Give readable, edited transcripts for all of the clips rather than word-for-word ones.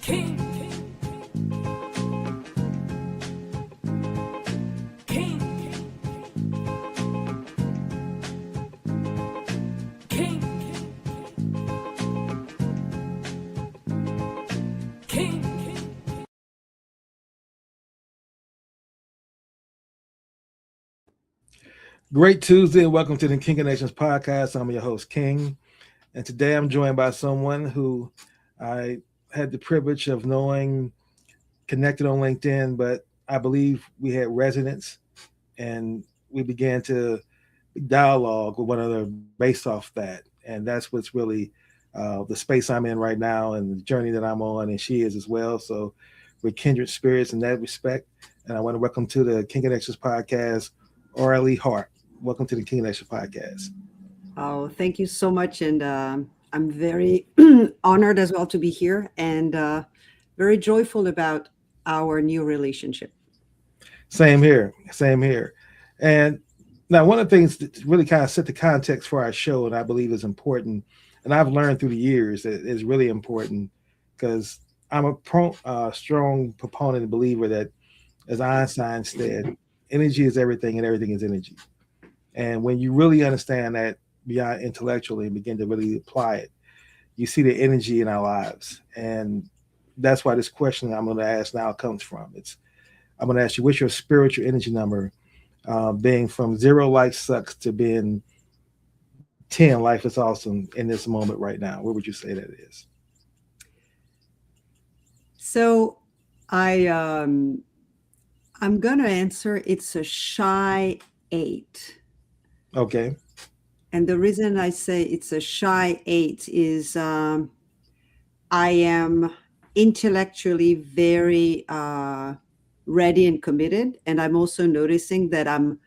King, King, King, King. Great Tuesday and welcome to the King of Nations podcast. I'm your host, King, and today I'm joined by someone who I had the privilege of knowing, connected on LinkedIn, but I believe we had resonance and we began to dialogue with one another based off that. And that's what's really the space I'm in right now and the journey that I'm on, and she is as well. So we're kindred spirits in that respect. And I want to welcome to the King of Nations podcast, Aurelie Harp. Welcome to the King of Nations podcast. Oh, thank you so much. And I'm very honored as well to be here and very joyful about our new relationship. Same here. Same here. And now, one of the things that really kind of set the context for our show, and I believe is important, and I've learned through the years that is really important because I'm a strong proponent and believer that, as Einstein said, energy is everything and everything is energy. And when you really understand that beyond intellectually and begin to really apply it, you see the energy in our lives. And that's why this question I'm going to ask now comes from. I'm going to ask you, what's your spiritual energy number? Being from 0 life sucks to being 10 life is awesome in this moment right now. Where would you say that is? So I'm gonna answer it's a shy 8. Okay. And the reason I say it's a shy 8 is I am intellectually very ready and committed. And I'm also noticing that I'm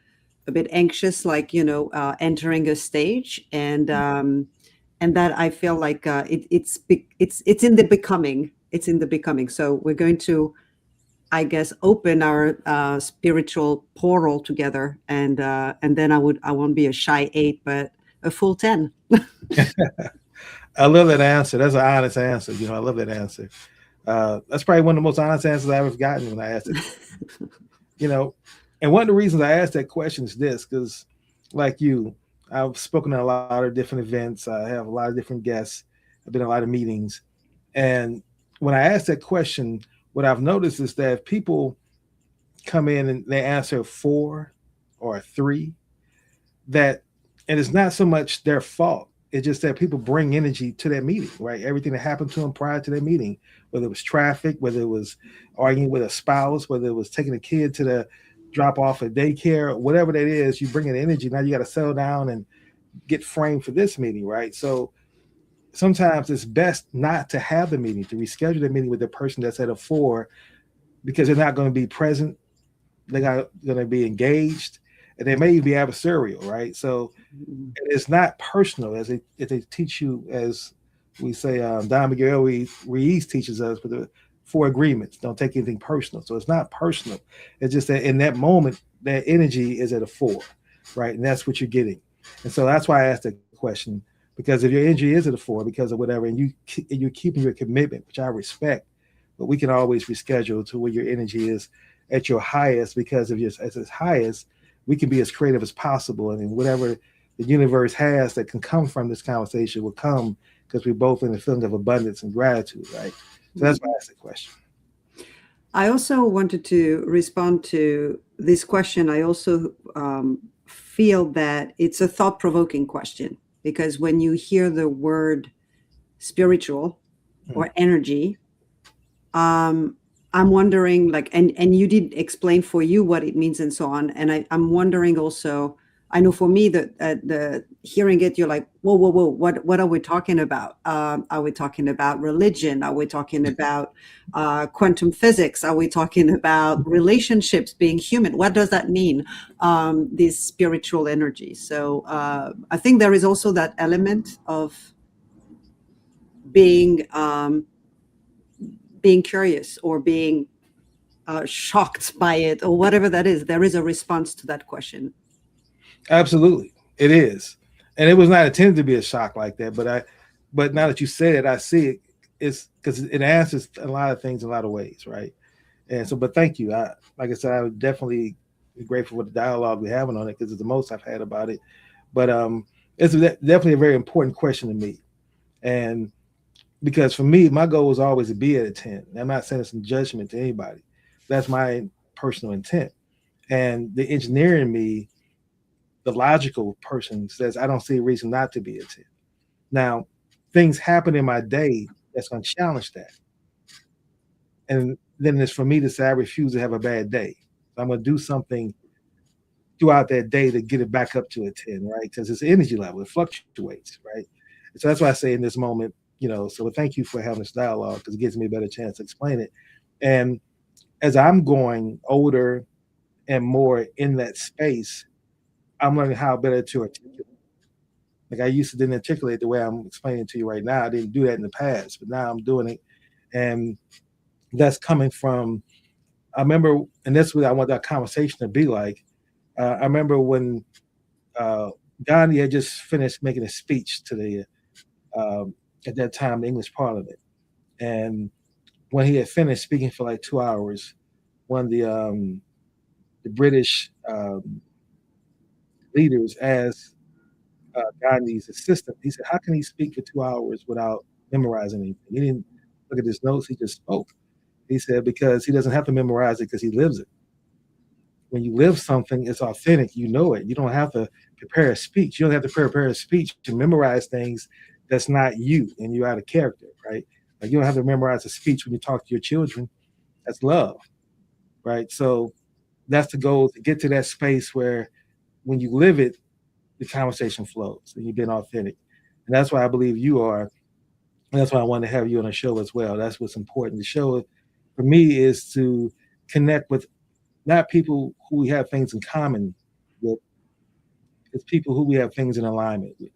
a bit anxious, like, entering a stage. And that I feel like it's in the becoming. It's in the becoming. So we're going to, I guess, open our spiritual portal together, and then I won't be a shy 8, but a full 10. I love that answer. That's an honest answer. I love that answer. That's probably one of the most honest answers I've ever gotten when I asked it. And one of the reasons I asked that question is this, because like you, I've spoken at a lot of different events. I have a lot of different guests. I've been in a lot of meetings. And when I asked that question, what I've noticed is that if people come in and they answer 4 or 3, and it's not so much their fault. It's just that people bring energy to that meeting, right? Everything that happened to them prior to that meeting, whether it was traffic, whether it was arguing with a spouse, whether it was taking a kid to the drop off at daycare, whatever that is, you bring in energy. Now you got to settle down and get framed for this meeting, right? So sometimes it's best not to have the meeting, to reschedule the meeting with the person that's at a 4, because they're not going to be present. They're not going to be engaged, and they may be adversarial, right? So it's not personal, as they teach you, as we say, Don Miguel Ruiz teaches us with the 4 agreements. Don't take anything personal. So it's not personal. It's just that in that moment, that energy is at a 4, right? And that's what you're getting. And so that's why I asked that question, because if your energy is at a 4 because of whatever, and you're keeping your commitment, which I respect, but we can always reschedule to where your energy is at your highest, because if it's at its highest, we can be as creative as possible. And whatever the universe has that can come from this conversation will come, because we're both in a feeling of abundance and gratitude, right? So that's why I asked the question. I also wanted to respond to this question. I also feel that it's a thought-provoking question, because when you hear the word spiritual or energy, I'm wondering, like, and you did explain for you what it means and so on. And I'm wondering also, I know for me that the hearing it, you're like, whoa, what are we talking about? Are we talking about religion? Are we talking about quantum physics? Are we talking about relationships, being human? What does that mean? This spiritual energy. So I think there is also that element of being curious or being shocked by it, or whatever that is. There is a response to that question. Absolutely, it is, and it was not intended to be a shock like that. But now that you said it, I see it. it's because it answers a lot of things in a lot of ways, right? And so, but thank you. Like I said, I would definitely be grateful for the dialogue we're having on it because it's the most I've had about it. But it's definitely a very important question to me. And because for me, my goal was always to be at a 10. I'm not saying some judgment to anybody. That's my personal intent. And the engineer in me, the logical person, says I don't see a reason not to be a 10. Now, things happen in my day that's going to challenge that. And then it's for me to say I refuse to have a bad day. So I'm going to do something throughout that day to get it back up to a 10, right? Because it's energy level, it fluctuates, right? And so that's why I say in this moment, so thank you for having this dialogue because it gives me a better chance to explain it. And as I'm going older and more in that space, I'm learning how better to articulate. Like I used to didn't articulate the way I'm explaining to you right now. I didn't do that in the past, but now I'm doing it. And that's coming from, I remember, and that's what I want that conversation to be like. I remember when Gandhi had just finished making a speech to the, at that time, the English Parliament. And when he had finished speaking for like 2 hours, one of the British leaders asked Gandhi's assistant, he said, how can he speak for 2 hours without memorizing anything? He didn't look at his notes, he just spoke. He said, because he doesn't have to memorize it because he lives it. When you live something, it's authentic, you know it. You don't have to prepare a speech. You don't have to prepare a speech to memorize things that's not you and you're out of character, right? Like you don't have to memorize a speech when you talk to your children. That's love, right? So that's the goal, to get to that space where when you live it, the conversation flows and you've been authentic. And that's why I believe you are. And that's why I want to have you on a show as well. That's what's important. The show for me is to connect with not people who we have things in common with, it's people who we have things in alignment with.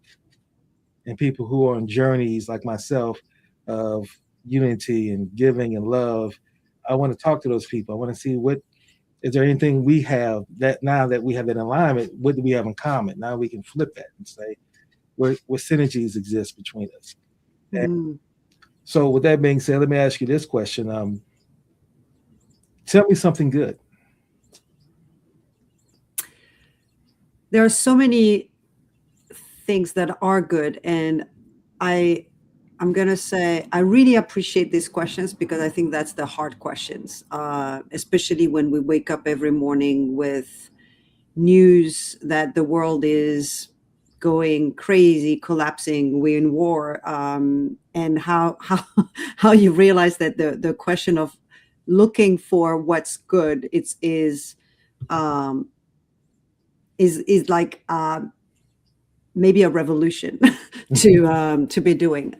And people who are on journeys like myself of unity and giving and love. I want to talk to those people. I want to see what is there anything we have that now that we have that alignment, what do we have in common? Now we can flip that and say what synergies exist between us. And so with that being said, let me ask you this question. Tell me something good. There are so many things that are good, and I'm going to say I really appreciate these questions because I think that's the hard questions, especially when we wake up every morning with news that the world is going crazy, collapsing, we're in war, and how you realize that the question of looking for what's good is like maybe a revolution to be doing.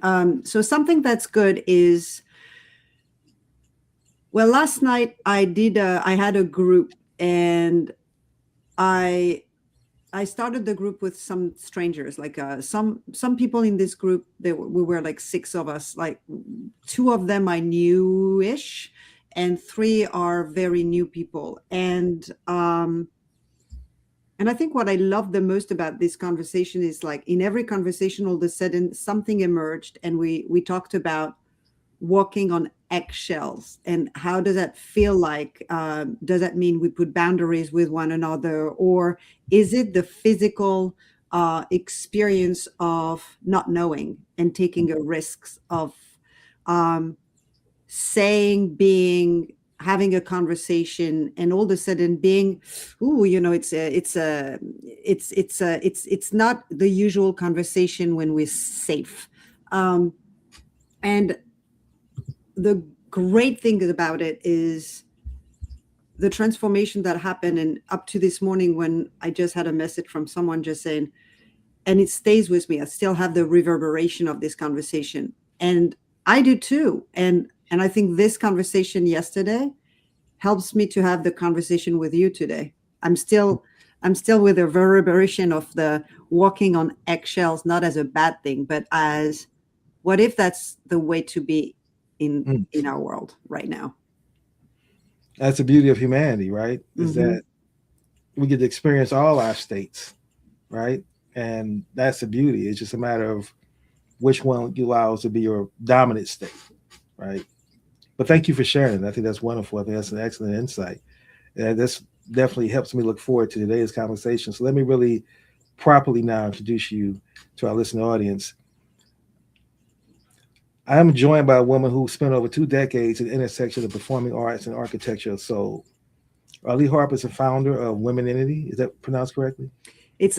So something that's good is, well, last night I had a group, and I started the group with some strangers, like some people in this group. We were like 6 of us. Like 2 of them I knew-ish, and 3 are very new people. And I think what I love the most about this conversation is, like, in every conversation, all of a sudden something emerged, and we talked about walking on eggshells and how does that feel like? Does that mean we put boundaries with one another, or is it the physical experience of not knowing and taking a risks of saying, being, having a conversation, and all of a sudden being, it's not the usual conversation when we're safe. And the great thing about it is the transformation that happened. And up to this morning, when I just had a message from someone just saying, and it stays with me, I still have the reverberation of this conversation, and I do too. And I think this conversation yesterday helps me to have the conversation with you today. I'm still with the reverberation of the walking on eggshells, not as a bad thing, but as, what if that's the way to be in our world right now? That's the beauty of humanity, right? Is that we get to experience all our states, right? And that's the beauty. It's just a matter of which one you allow to be your dominant state, right? But thank you for sharing. I think that's wonderful. I think that's an excellent insight. And this definitely helps me look forward to today's conversation. So let me really properly now introduce you to our listening audience. I am joined by a woman who spent over 2 decades at the intersection of performing arts and architecture of soul. Aurelie Harp is the founder of Wemanity. Is that pronounced correctly? It's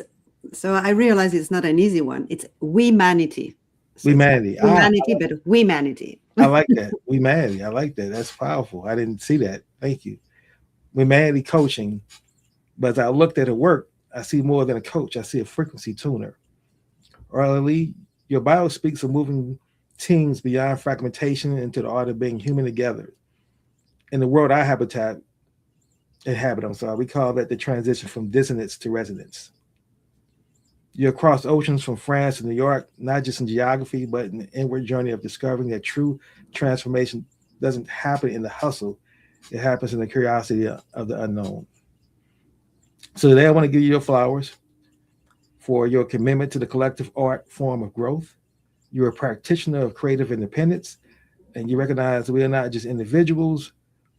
so I realize it's not an easy one. It's Wemanity. So Wemanity. Humanity, but Wemanity. I like that. Wemanity. I like that. That's powerful. I didn't see that. Thank you. Wemanity coaching. But as I looked at her work, I see more than a coach. I see a frequency tuner. Aurélie, your bio speaks of moving teams beyond fragmentation into the art of being human together. In the world I inhabit, we call that the transition from dissonance to resonance. You're across oceans from France to New York, not just in geography, but in the inward journey of discovering that true transformation doesn't happen in the hustle. It happens in the curiosity of the unknown. So today I want to give you your flowers for your commitment to the collective art form of growth. You're a practitioner of creative independence, and you recognize that we are not just individuals,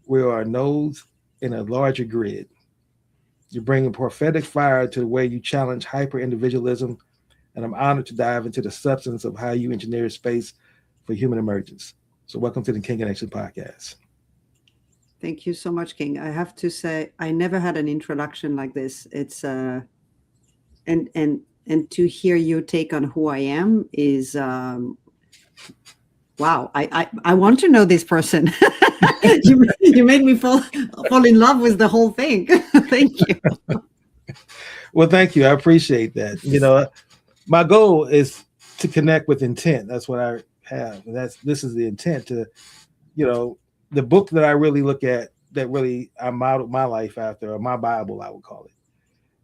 we are nodes in a larger grid. You're bringing prophetic fire to the way you challenge hyper-individualism, and I'm honored to dive into the substance of how you engineer space for human emergence. So welcome to the King Connection podcast. Thank you so much, King. I have to say, I never had an introduction like this. It's and to hear your take on who I am is wow. I want to know this person. you made me fall in love with the whole thing. Thank you. Well, thank you. I appreciate that. You know, my goal is to connect with intent. That's what I have. And this is the intent to, you know, the book that I really look at, that really I modeled my life after, or my Bible, I would call it,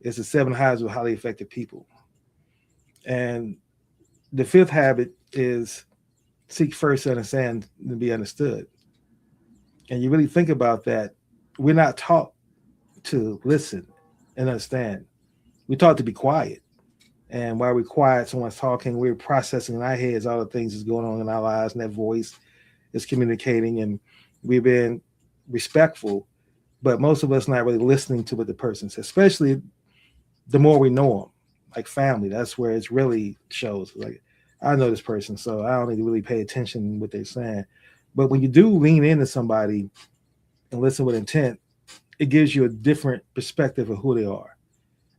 is the 7 Habits of Highly Effective People. And the 5th habit is seek first to understand and be understood. And you really think about that, we're not taught to listen and understand. We're taught to be quiet. And while we're quiet, someone's talking, we're processing in our heads all the things that's going on in our lives, and that voice is communicating, and we've been respectful, but most of us not really listening to what the person says, especially the more we know them, like family. That's where it really shows. Like, I know this person, so I don't need to really pay attention to what they're saying. But when you do lean into somebody and listen with intent, it gives you a different perspective of who they are.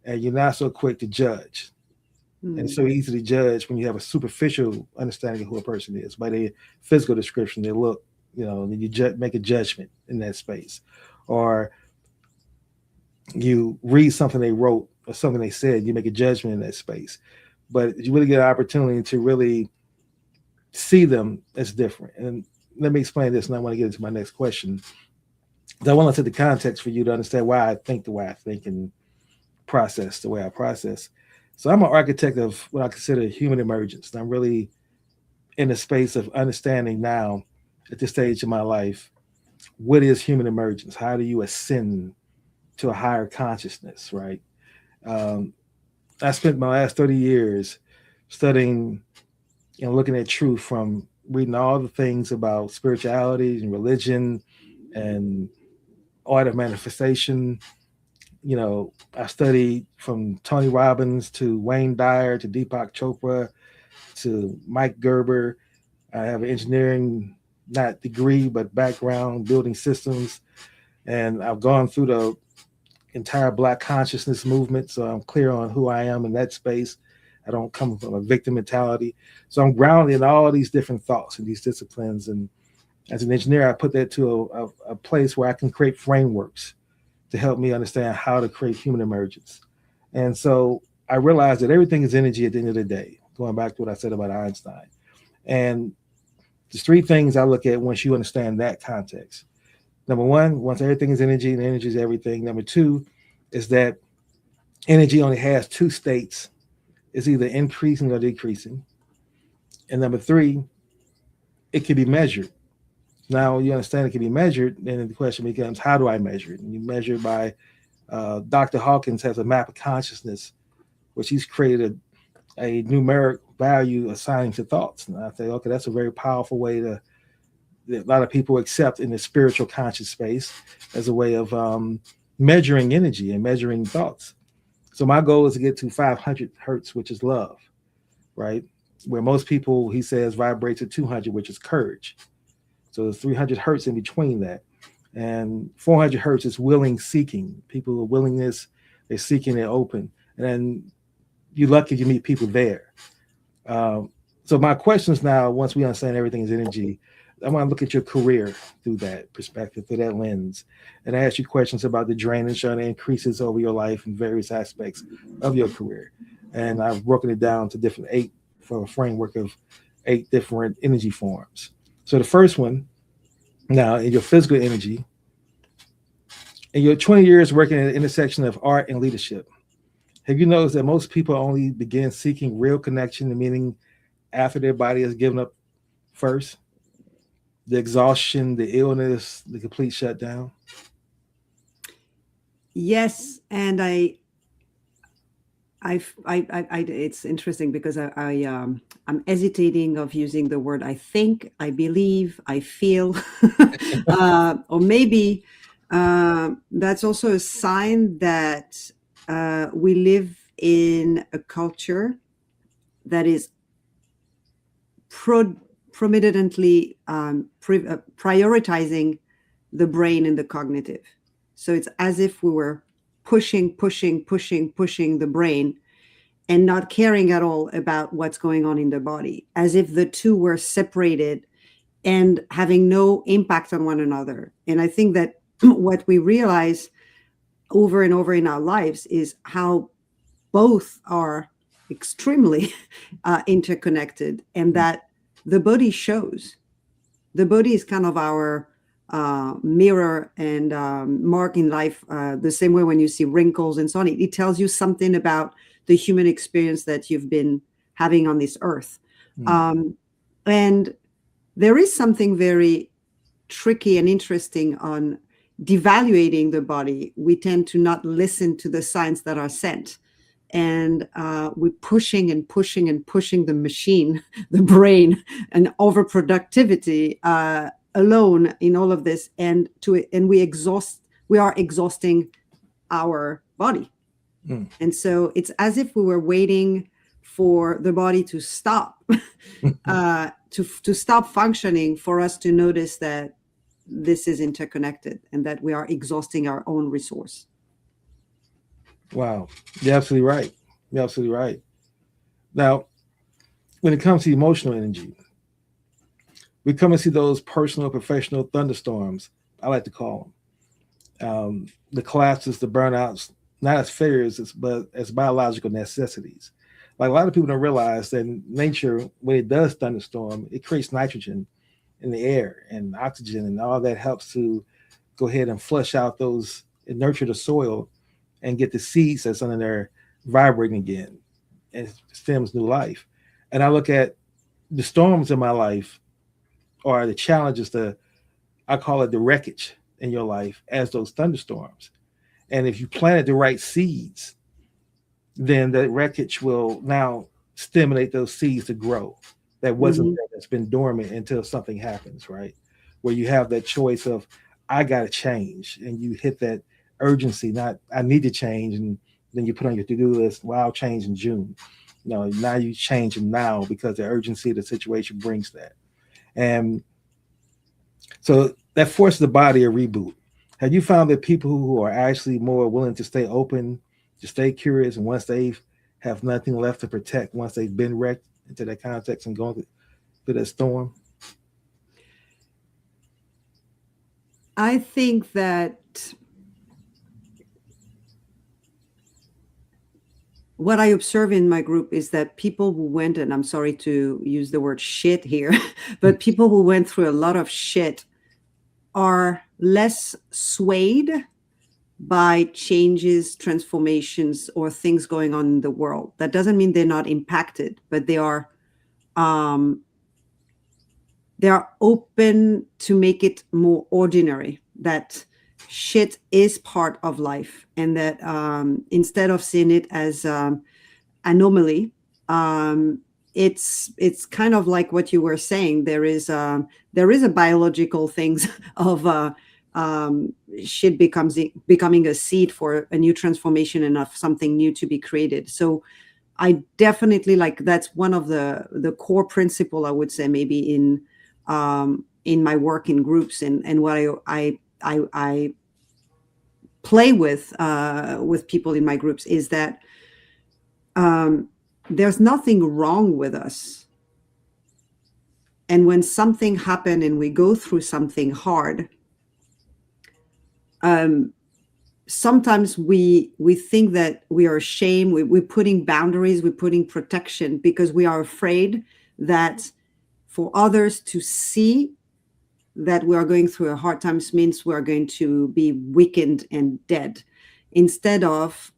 And you're not so quick to judge. And it's so easy to judge when you have a superficial understanding of who a person is. By their physical description, they look, you know, and you make a judgment in that space. Or you read something they wrote or something they said, you make a judgment in that space. But you really get an opportunity to really see them as different. And let me explain this, and I want to get into my next question. I want to set the context for you to understand why I think the way I think and process the way I process. So I'm an architect of what I consider human emergence. And I'm really in the space of understanding now, at this stage of my life, what is human emergence? How do you ascend to a higher consciousness, right? I spent my last 30 years studying and looking at truth, from reading all the things about spirituality and religion and art of manifestation. You know, I studied from Tony Robbins to Wayne Dyer to Deepak Chopra to Mike Gerber. I have an engineering, not degree, but background building systems. And I've gone through the entire Black consciousness movement. So I'm clear on who I am in that space. I don't come from a victim mentality. So I'm grounded in all these different thoughts and these disciplines. And as an engineer, I put that to a place where I can create frameworks to help me understand how to create human emergence. And so I realized that everything is energy at the end of the day, going back to what I said about Einstein. And there's 3 things I look at once you understand that context. Number 1, once everything is energy and energy is everything. Number 2 is that energy only has 2 states. It's either increasing or decreasing. And number 3, it can be measured. Now you understand it can be measured, then the question becomes, how do I measure it? And you measure it by, Dr. Hawkins has a map of consciousness, which he's created a numeric value assigned to thoughts. And I think, okay, that's a very powerful way to that a lot of people accept in the spiritual conscious space as a way of measuring energy and measuring thoughts. So my goal is to get to 500 hertz, which is love, right? Where most people, he says, vibrate to 200, which is courage. So there's 300 hertz in between that. And 400 hertz is willing seeking. People with willingness, they're seeking, they're open. And then you're lucky you meet people there. So my questions now, once we understand everything is energy, I want to look at your career through that perspective, through that lens, and ask you questions about the drainage and increases over your life in various aspects of your career. And I've broken it down to different 8 for a framework of 8 different energy forms. So the first one, now in your physical energy, in your 20 years working at the intersection of art and leadership, have you noticed that most people only begin seeking real connection and meaning after their body has given up first? The exhaustion, the illness, the complete shutdown? Yes, and it's interesting because I'm hesitating of using the word I think, I believe, I feel, or maybe that's also a sign that we live in a culture that is prominently prioritizing the brain and the cognitive. So it's as if we were pushing the brain and not caring at all about what's going on in the body, as if the two were separated and having no impact on one another. And I think that what we realize over and over in our lives is how both are extremely interconnected, and that the body shows. The body is kind of our mirror and mark in life, the same way when you see wrinkles and so on. It tells you something about the human experience that you've been having on this earth. And there is something very tricky and interesting on devaluating the body. We tend to not listen to the signs that are sent. And we're pushing the machine, the brain, and overproductivity alone in all of this, and we are exhausting our body. And so it's as if we were waiting for the body to stop, to stop functioning, for us to notice that this is interconnected and that we are exhausting our own resource. Wow. You're absolutely right. You're absolutely right. Now, when it comes to emotional energy, we come and see those personal, professional thunderstorms, I like to call them. The collapses, the burnouts, not as failures, but as biological necessities. Like a lot of people don't realize that in nature, when it does thunderstorm, it creates nitrogen in the air and oxygen, and all that helps to go ahead and flush out those and nurture the soil and get the seeds that's under there vibrating again, and it stems new life. And I look at the storms in my life, or the challenges, I call it the wreckage in your life, as those thunderstorms. And if you planted the right seeds, then that wreckage will now stimulate those seeds to grow. That wasn't there, that's been dormant until something happens, right? Where you have that choice of, I got to change, and you hit that urgency, not I need to change, and then you put on your to-do list, well, I'll change in June. No, now you change them now because the urgency of the situation brings that. And so that forces the body a reboot. Have you found that people who are actually more willing to stay open, to stay curious, and once they have nothing left to protect, once they've been wrecked into that context and gone through that storm? I think that what I observe in my group is that people who went, and I'm sorry to use the word shit here, but people who went through a lot of shit are less swayed by changes, transformations, or things going on in the world. That doesn't mean they're not impacted, but they are open to make it more ordinary, that shit is part of life, and that instead of seeing it as anomaly, It's kind of like what you were saying. There is a biological things of shit becoming a seed for a new transformation and of something new to be created. So I definitely like that's one of the core principle, I would say, maybe in my work in groups, and what I play with people in my groups is that there's nothing wrong with us. And when something happens and we go through something hard, sometimes we think that we are ashamed. We're putting boundaries, we're putting protection because we are afraid that for others to see that we are going through a hard times means we are going to be weakened and dead, instead of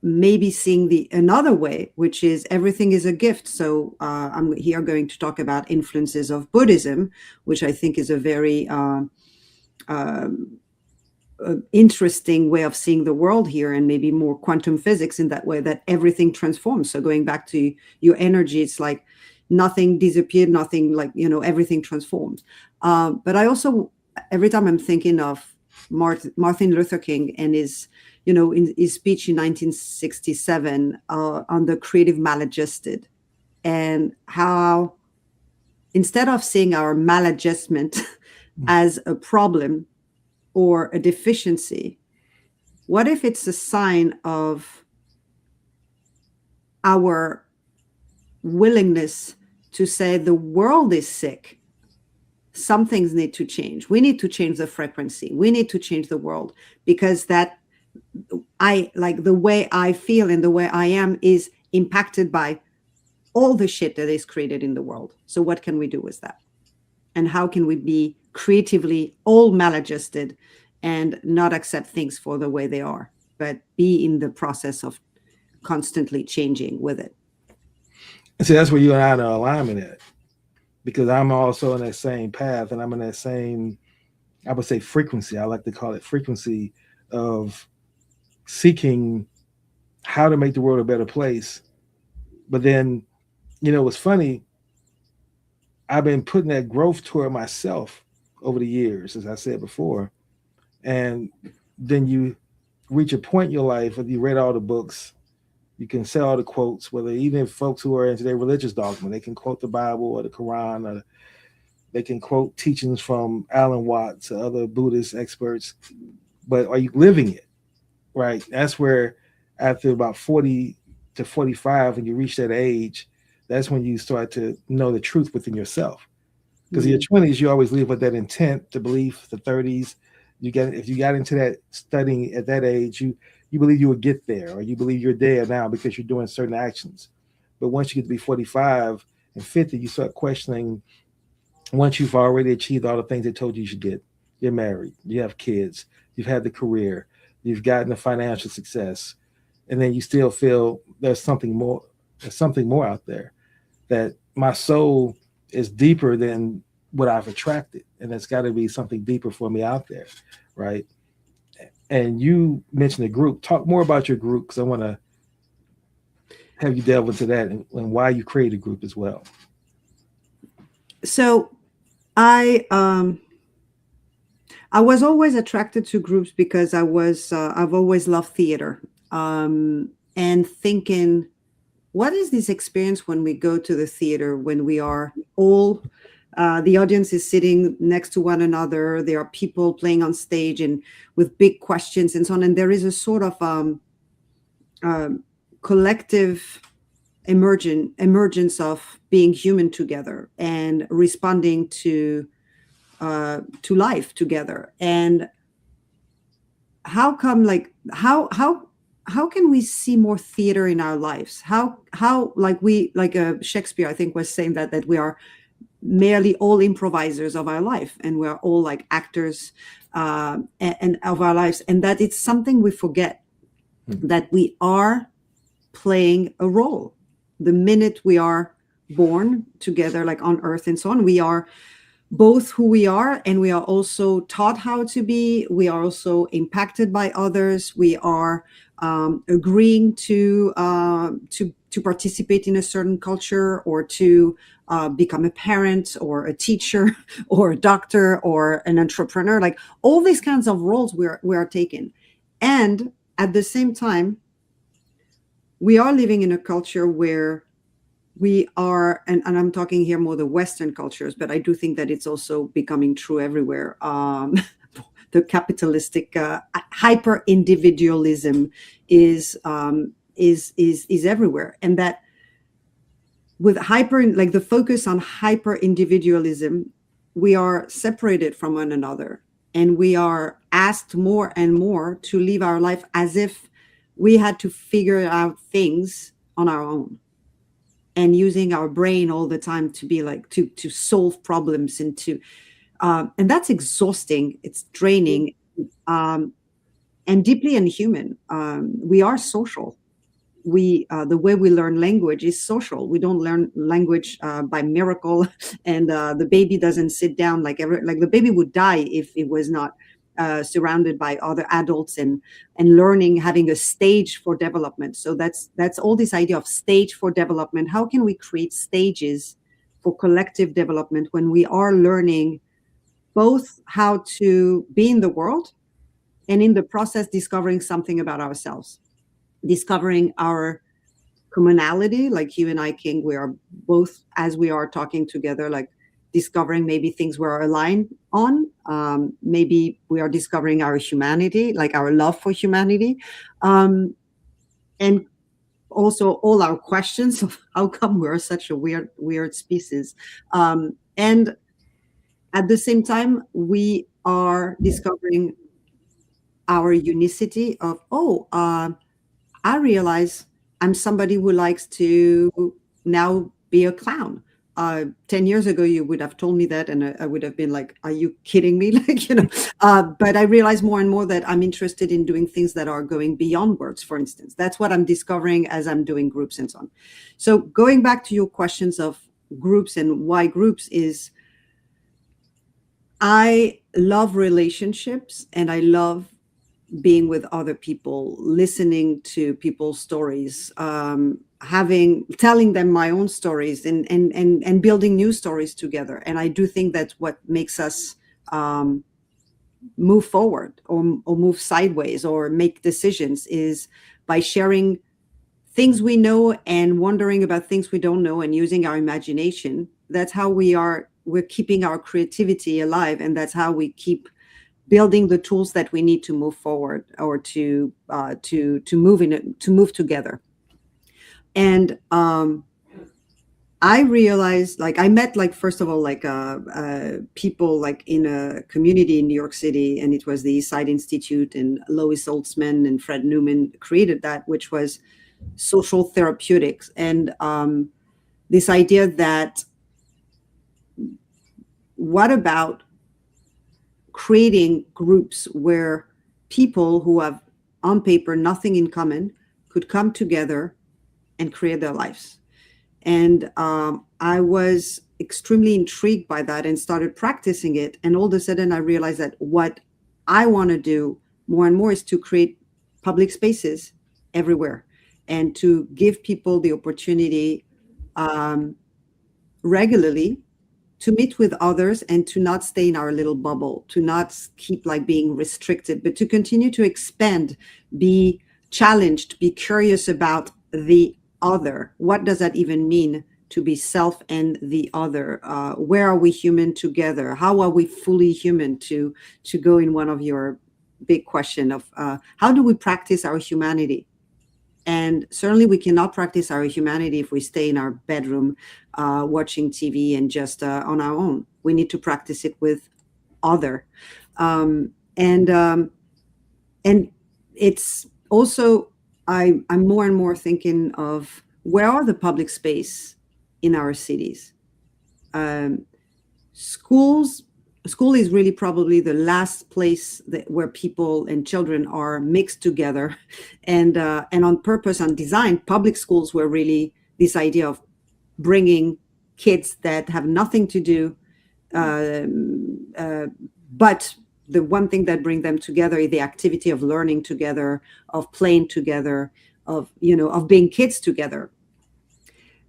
maybe seeing the another way, which is everything is a gift. So I'm here going to talk about influences of Buddhism, which I think is a very interesting way of seeing the world here, and maybe more quantum physics in that way, that everything transforms. So going back to your energy, it's like nothing disappeared, nothing, like, everything transforms. But I also, every time I'm thinking of Martin Luther King and his, in his speech in 1967 on the creative maladjusted, and how instead of seeing our maladjustment as a problem or a deficiency, what if it's a sign of our willingness to say the world is sick? Some things need to change. We need to change the frequency. We need to change the world, because that I like the way I feel and the way I am is impacted by all the shit that is created in the world. So what can we do with that? And how can we be creatively all maladjusted and not accept things for the way they are, but be in the process of constantly changing with it? See, that's where you and I are in alignment at, because I'm also in that same path, and I'm in that same, I would say, frequency. I like to call it frequency of seeking how to make the world a better place. But then, what's funny, I've been putting that growth toward myself over the years, as I said before. And then you reach a point in your life where you read all the books, you can say all the quotes, whether even folks who are into their religious dogma, they can quote the Bible or the Quran, or they can quote teachings from Alan Watts or other Buddhist experts. But are you living it? Right? That's where after about 40 to 45, when you reach that age, that's when you start to know the truth within yourself. Because in your 20s, you always live with that intent, the belief. The 30s, if you got into that studying at that age, you believe you would get there, or you believe you're there now because you're doing certain actions. But once you get to be 45 and 50, you start questioning. Once you've already achieved all the things they told you should get, you're married, you have kids, you've had the career, you've gotten the financial success, and then you still feel there's something more out there, that my soul is deeper than what I've attracted, and there's got to be something deeper for me out there, right? And you mentioned a group. Talk more about your group, because I want to have you delve into that and why you created a group as well. So I was always attracted to groups because I've always loved theater, and thinking, what is this experience when we go to the theater, when we are all, the audience is sitting next to one another, there are people playing on stage and with big questions and so on, and there is a sort of collective emergence of being human together and responding to life together. And how come, like, how can we see more theater in our lives? How like Shakespeare, I think, was saying that we are merely all improvisers of our life, and we are all like actors and of our lives, and that it's something we forget, that we are playing a role the minute we are born together, like on earth and so on. We are both who we are, and we are also taught how to be. We are also impacted by others. We are agreeing to participate in a certain culture, or to become a parent or a teacher or a doctor or an entrepreneur. Like all these kinds of roles we are taking. And at the same time, we are living in a culture where we are, and I'm talking here more the Western cultures, but I do think that it's also becoming true everywhere. The capitalistic hyper individualism is everywhere, and that with hyper, like the focus on hyper individualism, we are separated from one another, and we are asked more and more to live our life as if we had to figure out things on our own, and using our brain all the time to be like to solve problems, and to and that's exhausting. It's draining, and deeply inhuman. We are social. The way we learn language is social. We don't learn language by miracle, and the baby doesn't sit down like the baby would die if it was not surrounded by other adults and learning, having a stage for development. So that's all this idea of stage for development. How can we create stages for collective development when we are learning both how to be in the world, and in the process discovering something about ourselves, discovering our commonality, like you and I, King, we are both, as we are talking together, like discovering maybe things we're aligned on. Maybe we are discovering our humanity, like our love for humanity. And also all our questions of how come we're such a weird species. And at the same time, we are discovering our unicity of, I realize I'm somebody who likes to now be a clown. 10 years ago, you would have told me that, and I would have been like, are you kidding me? But I realize more and more that I'm interested in doing things that are going beyond words, for instance. That's what I'm discovering as I'm doing groups and so on. So going back to your questions of groups and why groups is, I love relationships, and I love being with other people, listening to people's stories, telling them my own stories, and building new stories together. And I do think that's what makes us move forward, or move sideways, or make decisions, is by sharing things we know and wondering about things we don't know, and using our imagination. That's how we're keeping our creativity alive, and that's how we keep building the tools that we need to move forward, or to move together. And I realized, like, I met, like, first of all, like people like in a community in New York City, and it was the East Side Institute, and Lois Holtzman and Fred Newman created that, which was social therapeutics. And this idea that, what about creating groups where people who have on paper nothing in common could come together and create their lives? And I was extremely intrigued by that and started practicing it. And all of a sudden I realized that what I want to do more and more is to create public spaces everywhere, and to give people the opportunity regularly to meet with others, and to not stay in our little bubble, to not keep like being restricted, but to continue to expand, be challenged, be curious about the other. What does that even mean, to be self and the other? Where are we human together? How are we fully human, to go in one of your big question of how do we practice our humanity? And certainly we cannot practice our humanity if we stay in our bedroom watching TV and just on our own. We need to practice it with other. And it's also, I'm more and more thinking of, where are the public space in our cities? School is really probably the last place where people and children are mixed together, and on purpose, on design, public schools were really this idea of bringing kids that have nothing to do but the one thing that bring them together is the activity of learning together, of playing together, of of being kids together.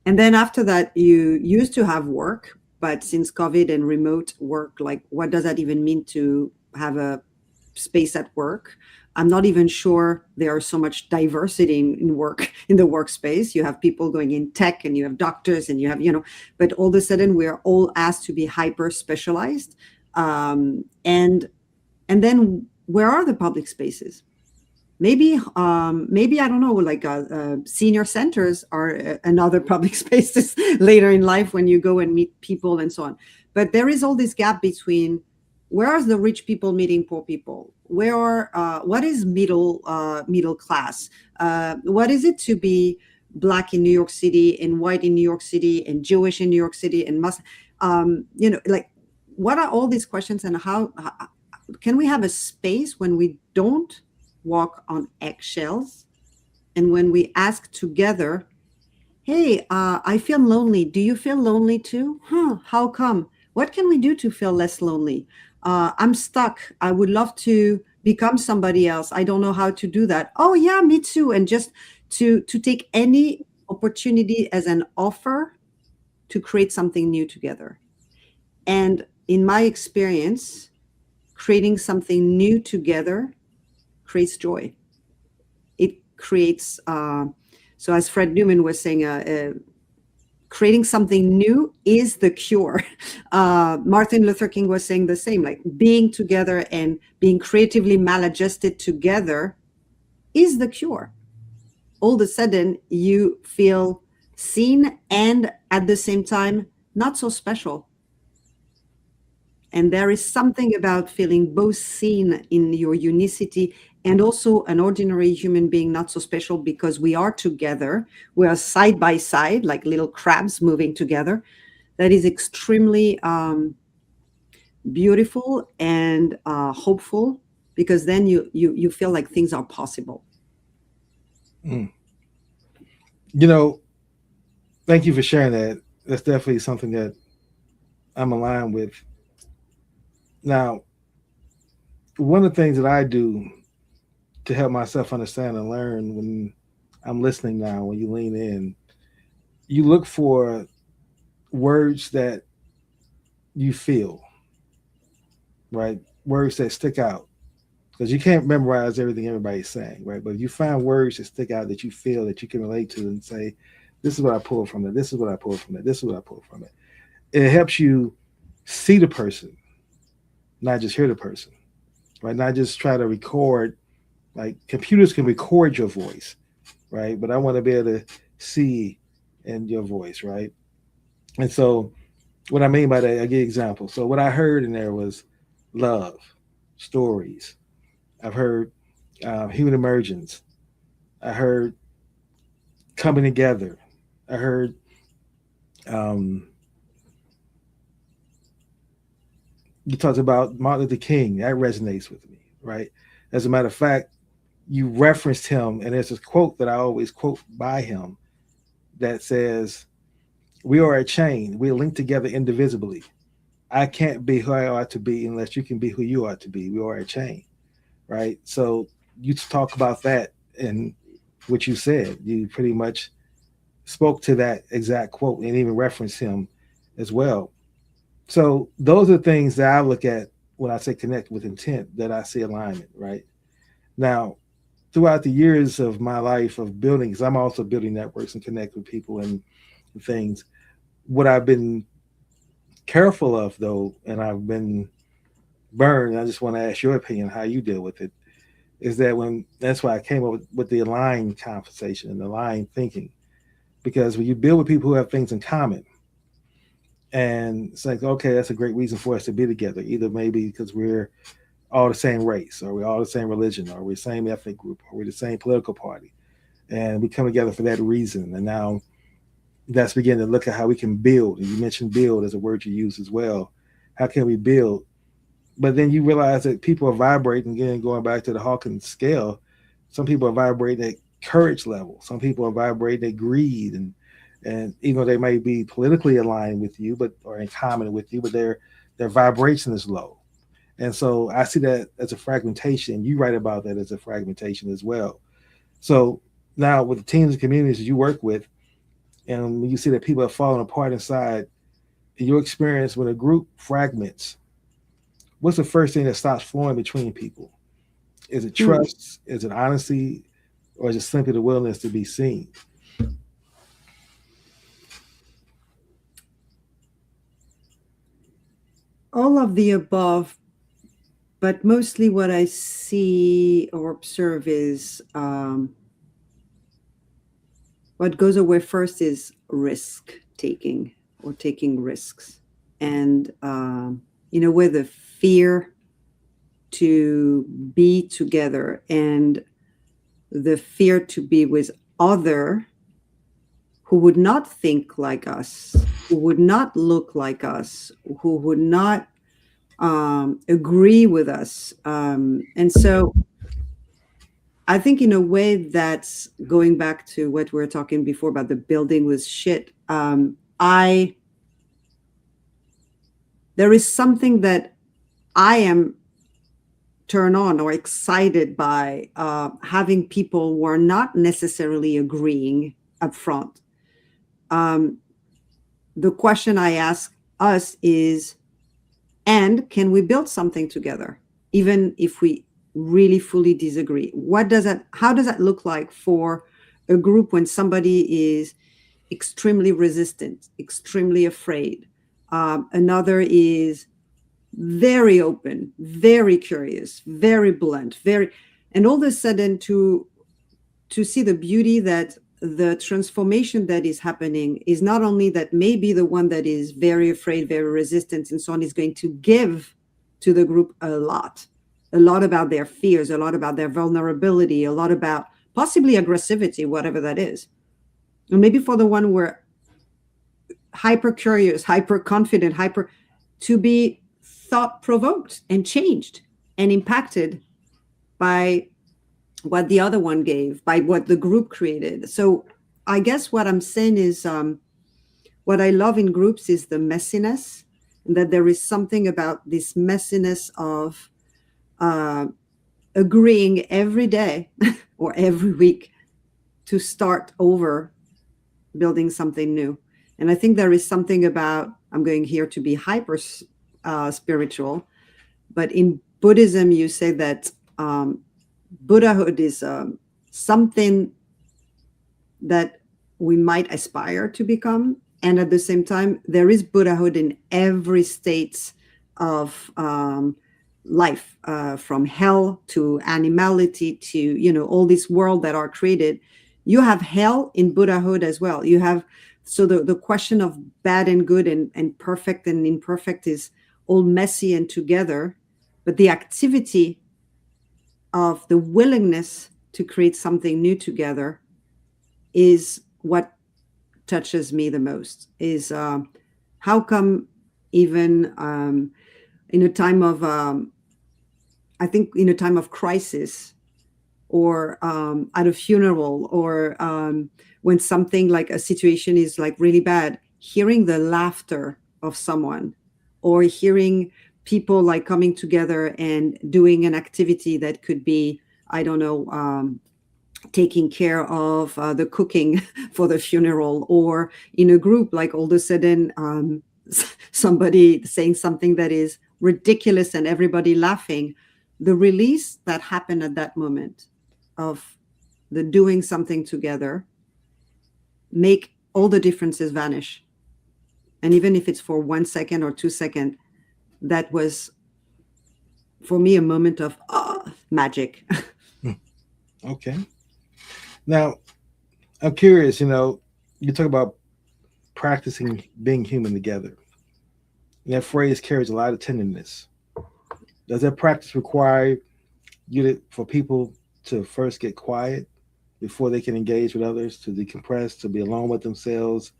And then after that, you used to have work, but since COVID and remote work, like what does that even mean to have a space at work? I'm not even sure there are so much diversity in work, in the workspace. You have people going in tech, and you have doctors, and you have, but all of a sudden we're all asked to be hyper specialized. And then where are the public spaces? Maybe I don't know, like senior centers are another public spaces later in life when you go and meet people and so on. But there is all this gap between where are the rich people meeting poor people? What is middle class? What is it to be Black in New York City, and white in New York City, and Jewish in New York City, and like what are all these questions, and how can we have a space when we don't walk on eggshells, and when we ask together, hey, I feel lonely, do you feel lonely too? How come? What can we do to feel less lonely? I'm stuck, I would love to become somebody else, I don't know how to do that. Oh yeah, me too. And just to take any opportunity as an offer to create something new together. And in my experience, creating something new together creates joy. It creates, so as Fred Newman was saying, creating something new is the cure. Martin Luther King was saying the same, like being together and being creatively maladjusted together is the cure. All of a sudden, you feel seen and at the same time, not so special. And there is something about feeling both seen in your unicity and also an ordinary human being, not so special, because we are together. We are side by side, like little crabs moving together. That is extremely beautiful and hopeful, because then you feel like things are possible. Mm. Thank you for sharing that. That's definitely something that I'm aligned with. Now, one of the things that I do to help myself understand and learn when I'm listening now, when you lean in, you look for words that you feel, right? Words that stick out. Because you can't memorize everything everybody's saying, right? But if you find words that stick out that you feel that you can relate to and say, this is what I pulled from it, this is what I pulled from it, this is what I pulled from it. It helps you see the person, not just hear the person, right? Not just try to record. Like computers can record your voice, right? But I want to be able to see in your voice, right? And so what I mean by that, I give you an example. So what I heard in there was love, stories. I've heard human emergence. I heard coming together. I heard you talked about Martin Luther King. That resonates with me, right? As a matter of fact, you referenced him, and there's this quote that I always quote by him that says, we are a chain. We're linked together indivisibly. I can't be who I ought to be unless you can be who you ought to be. We are a chain, right? So you talk about that and what you said. You pretty much spoke to that exact quote and even referenced him as well. So those are the things that I look at when I say connect with intent, that I see alignment, right? Now, throughout the years of my life of building, because I'm also building networks and connect with people and things, what I've been careful of though, and I've been burned, I just want to ask your opinion, how you deal with it, is that that's why I came up with the aligned conversation and aligned thinking. Because when you build with people who have things in common, and it's like, okay, that's a great reason for us to be together. Either maybe because we're all the same race, or we're all the same religion, or we're the same ethnic group, or we're the same political party. And we come together for that reason. And now that's beginning to look at how we can build. And you mentioned build as a word you use as well. How can we build? But then you realize that people are vibrating, again, going back to the Hawkins scale, some people are vibrating at courage level. Some people are vibrating at greed. And even though they may be politically aligned with you, or in common with you, but their vibration is low. And so I see that as a fragmentation. You write about that as a fragmentation as well. So now with the teams and communities you work with, and when you see that people are falling apart inside, in your experience, when a group fragments, what's the first thing that stops flowing between people? Is it Hmm. trust? Is it honesty? Or is it simply the willingness to be seen? All of the above, but mostly what I see or observe is what goes away first is risk taking or taking risks. And in a way, the fear to be together and the fear to be with other who would not think like us, who would not look like us, who would not agree with us. And so I think, in a way, that's going back to what we were talking before about the building was shit. There is something that I am turned on or excited by having people who are not necessarily agreeing up front. The question I ask us is, and can we build something together, even if we really fully disagree? How does that look like for a group when somebody is extremely resistant, extremely afraid? Another is very open, very curious, very blunt, and all of a sudden to see the beauty that the transformation that is happening is not only that maybe the one that is very afraid, very resistant, and so on is going to give to the group a lot about their fears, a lot about their vulnerability, a lot about possibly aggressivity, whatever that is. And maybe for the one where hyper curious, hyper confident, to be thought provoked and changed and impacted by what the other one gave, by what the group created. So I guess what I'm saying is what I love in groups is the messiness, and that there is something about this messiness of agreeing every day or every week to start over building something new. And I think there is something about, I'm going here to be hyper spiritual, but in Buddhism, you say that Buddhahood is something that we might aspire to become. And at the same time, there is Buddhahood in every state of life, from hell to animality to, all this world that are created. You have hell in Buddhahood as well. You have, so the question of bad and good and perfect and imperfect is all messy and together. But the activity of the willingness to create something new together is what touches me the most. Is how come even in a time of I think in a time of crisis, or at a funeral, or when something like a situation is like really bad, hearing the laughter of someone, or hearing people like coming together and doing an activity that could be, I don't know, taking care of the cooking for the funeral, or in a group, like all of a sudden somebody saying something that is ridiculous and everybody laughing. The release that happened at that moment of the doing something together make all the differences vanish. And even if it's for 1 second or 2 seconds, that was for me a moment of magic. Okay. Now, I'm curious, you talk about practicing being human together. And that phrase carries a lot of tenderness. Does that practice require for people to first get quiet before they can engage with others, to decompress, to be alone with themselves,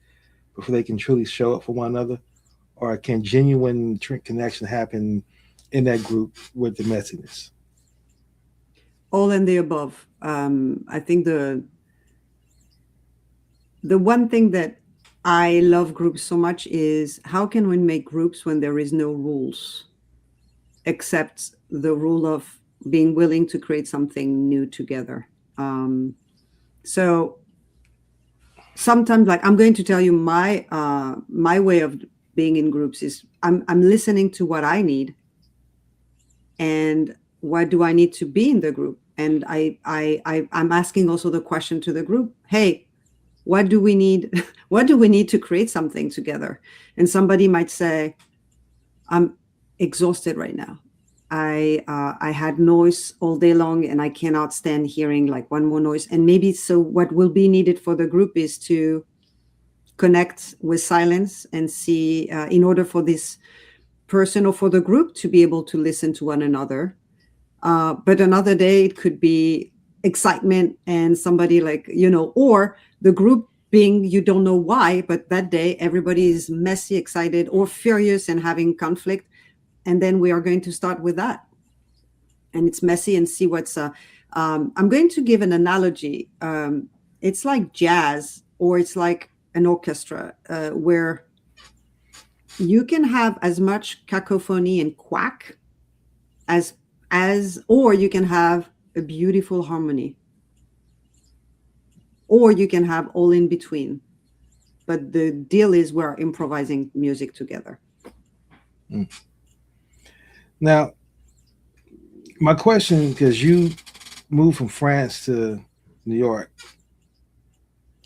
before they can truly show up for one another? Or can genuine connection happen in that group with the messiness? All in the above. I think the one thing that I love groups so much is how can we make groups when there is no rules? accept the rule of being willing to create something new together. So sometimes, like, I'm going to tell you my way of being in groups is I'm listening to what I need and what do I need to be in the group. And I'm asking also the question to the group, hey, what do we need? What do we need to create something together? And somebody might say, I'm exhausted right now. I had noise all day long and I cannot stand hearing like one more noise. And maybe so what will be needed for the group is to connect with silence and see, in order for this person or for the group to be able to listen to one another. But another day it could be excitement and somebody like, or the group being, you don't know why, but that day everybody is messy, excited, or furious and having conflict. And then we are going to start with that. And it's messy and see what's, I'm going to give an analogy. It's like jazz, or it's like an orchestra, where you can have as much cacophony and quack or you can have a beautiful harmony, or you can have all in between. But the deal is we're improvising music together. Now, my question, because you moved from France to New York,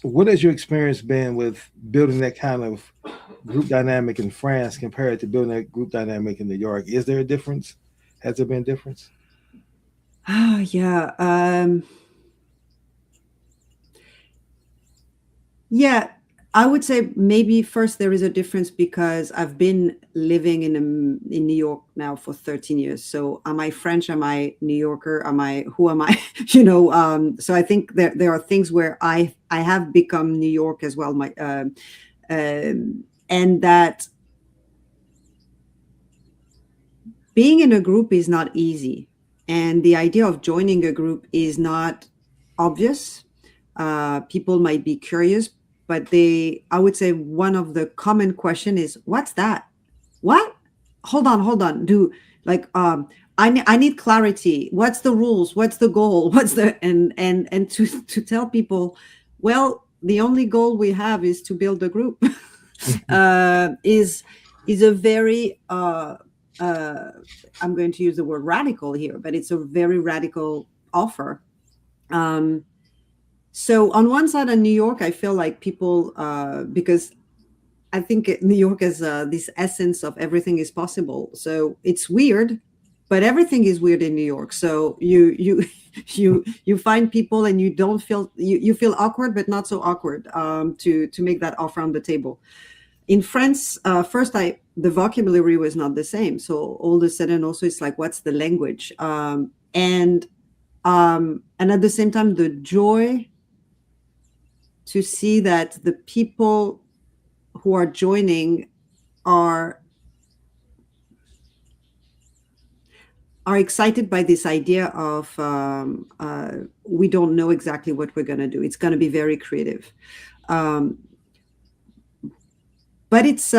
what has your experience been with building that kind of group dynamic in France compared to building that group dynamic in New York? Is there a difference? Has there been a difference? Yeah. Yeah, I would say maybe first there is a difference because I've been living in New York now for 13 years. So am I French? Am I New Yorker? Who am I? So I think there are things where I have become New York as well. And that being in a group is not easy. And the idea of joining a group is not obvious. People might be curious, but I would say one of the common question is, what's that? What? Hold on. I need clarity. What's the rules? What's the goal? And to tell people, well, the only goal we have is to build a group. Is a very I'm going to use the word radical here, but it's a very radical offer. So on one side in New York, I feel like people, because I think New York has this essence of everything is possible. So it's weird, but everything is weird in New York. So you find people and you don't feel, you feel awkward, but not so awkward to make that offer on the table. In France, first the vocabulary was not the same. So all of a sudden also it's like, what's the language? And at the same time, the joy to see that the people who are joining are excited by this idea of we don't know exactly what we're going to do. It's going to be very creative. But it's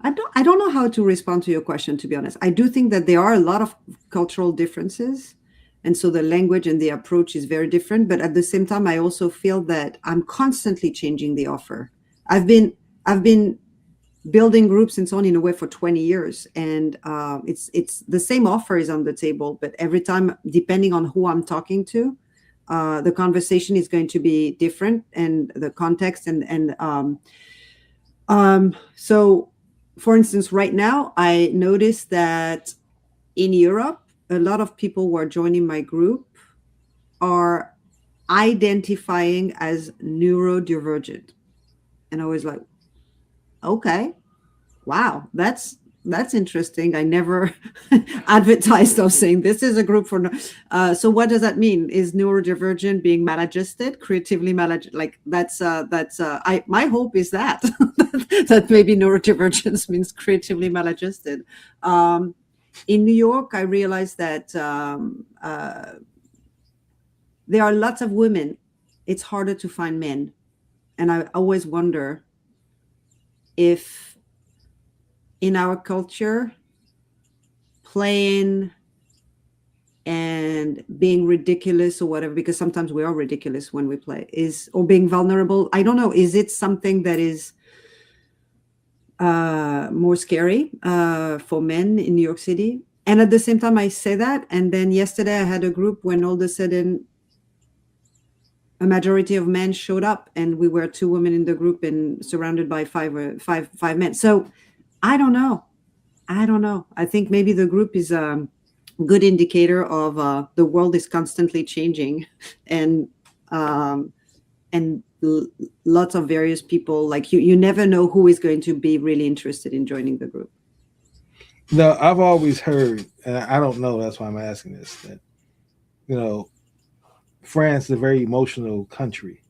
I don't know how to respond to your question, to be honest. I do think that there are a lot of cultural differences. And so the language and the approach is very different. But at the same time, I also feel that I'm constantly changing the offer. I've been building groups and so on in a way for 20 years. And it's the same offer is on the table, but every time, depending on who I'm talking to, the conversation is going to be different, and the context so for instance, right now, I noticed that in Europe, a lot of people who are joining my group are identifying as neurodivergent. And I was like, okay, wow, that's interesting. I never advertised of saying this is a group for so what does that mean? Is neurodivergent being maladjusted, creatively like that's my hope is that that maybe neurodivergence means creatively maladjusted. In New York, I realized that there are lots of women. It's harder to find men, and I always wonder if in our culture, playing and being ridiculous or whatever, because sometimes we are ridiculous when we play, or being vulnerable. I don't know. Is it something that is more scary for men in New York City? And at the same time, I say that. And then yesterday I had a group when all of a sudden a majority of men showed up, and we were 2 women in the group and surrounded by five men. So I don't know. I think maybe the group is a good indicator of the world is constantly changing, and lots of various people, like you never know who is going to be really interested in joining the group. No, I've always heard, and I don't know, that's why I'm asking this, that, France is a very emotional country.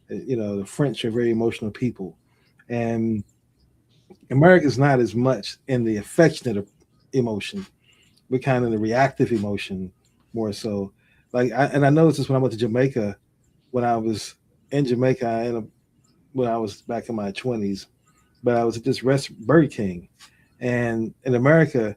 The French are very emotional people. And America's not as much in the affectionate emotion, but kind of the reactive emotion more so. I noticed this when I went to Jamaica, when I was in Jamaica, when I was back in my 20s, but I was at this Burger King. And in America,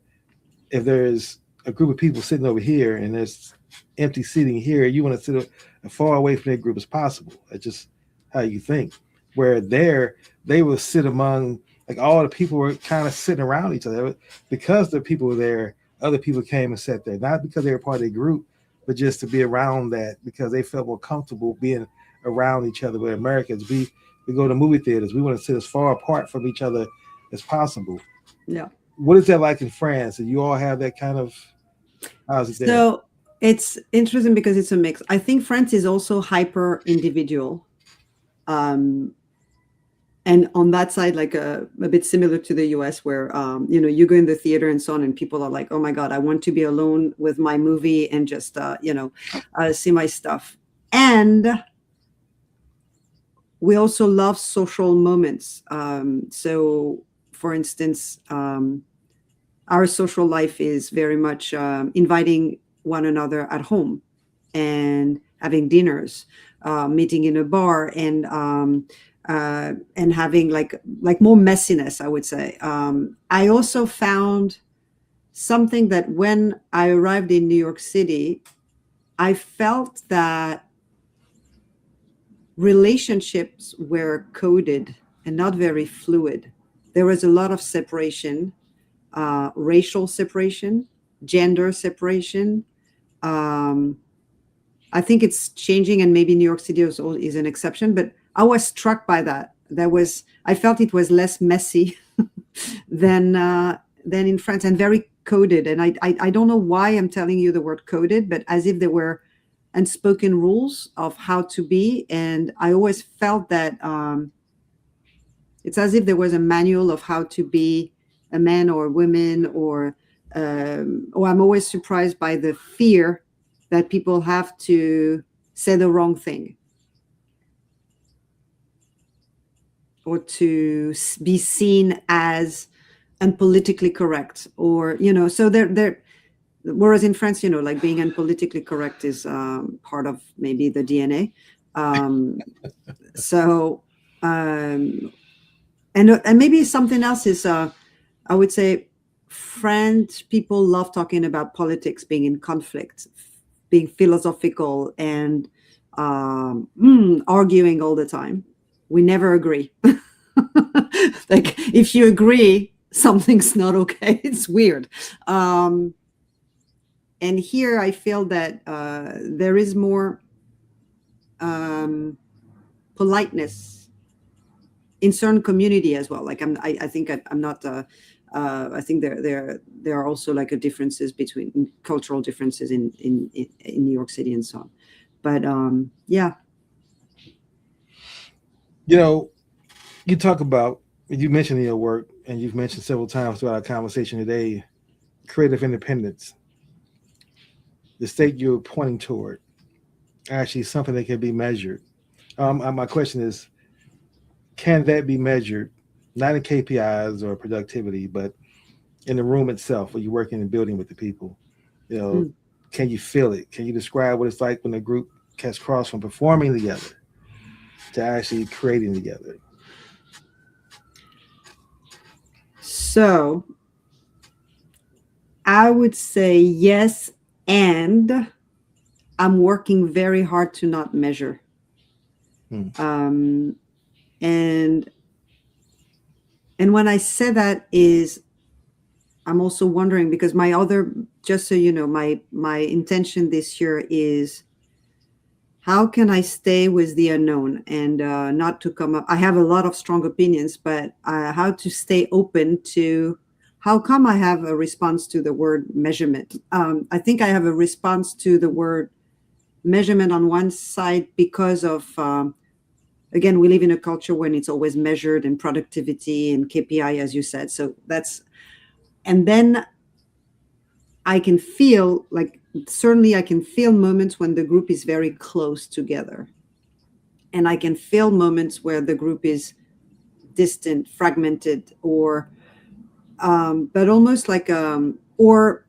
if there's a group of people sitting over here and there's empty seating here, you want to sit as far away from that group as possible. That's just how you think. Where there, they will sit among, like, all the people were kind of sitting around each other. Because the people were there, other people came and sat there, not because they were part of the group, but just to be around that, because they felt more comfortable being around each other. With Americans, we go to movie theaters, we want to sit as far apart from each other as possible. Yeah. What is that like in France? Do you all have that kind of, how's it there? So it's interesting because it's a mix. I think France is also hyper individual. And on that side, like a bit similar to the US, where, you go in the theater and so on, and people are like, oh my God, I want to be alone with my movie and just, see my stuff. And we also love social moments. So, for instance, our social life is very much inviting one another at home and having dinners, meeting in a bar, and having like more messiness, I would say. I also found something that when I arrived in New York City, I felt that relationships were coded and not very fluid. There was a lot of separation, racial separation, gender separation. I think it's changing, and maybe New York City is an exception, but I was struck by that. I felt it was less messy than in France, and very coded. And I don't know why I'm telling you the word coded, but as if there were unspoken rules of how to be. And I always felt that it's as if there was a manual of how to be a man or a woman, or I'm always surprised by the fear that people have to say the wrong thing, or to be seen as unpolitically correct, or, so they're whereas in France, like being unpolitically correct is part of maybe the DNA. And maybe something else is, I would say, French people love talking about politics, being in conflict, being philosophical, and arguing all the time. We never agree. Like, if you agree, something's not okay. It's weird. And here I feel that there is more politeness in certain community as well. Like I think I'm not. I think there are also like differences between cultural differences in New York City and so on. But yeah. You talk about, you mentioned in your work, and you've mentioned several times throughout our conversation today, creative independence. The state you're pointing toward, actually something that can be measured. My question is, can that be measured, not in KPIs or productivity, but in the room itself, where you're working and building with the people? Can you feel it? Can you describe what it's like when a group gets crossed from performing together to actually creating together? So I would say yes, and I'm working very hard to not measure. Hmm. And when I say that is, I'm also wondering, because my other, just so you know, my intention this year is, how can I stay with the unknown and not to come up? I have a lot of strong opinions, but how to stay open to how come I have a response to the word measurement. I think I have a response to the word measurement on one side because of, again, we live in a culture when it's always measured and productivity and KPI, as you said. So that's, and then I can feel like, certainly I can feel moments when the group is very close together. And I can feel moments where the group is distant, fragmented, or, but almost like, or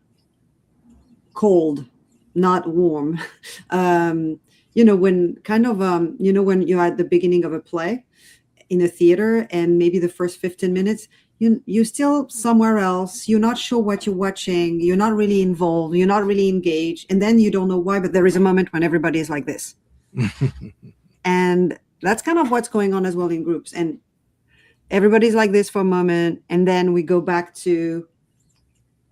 cold, not warm. When kind of, when you're at the beginning of a play in a theater and maybe the first 15 minutes, you're still somewhere else. You're not sure what you're watching. You're not really involved. You're not really engaged. And then you don't know why, but there is a moment when everybody is like this. And that's kind of what's going on as well in groups. And everybody's like this for a moment. And then we go back to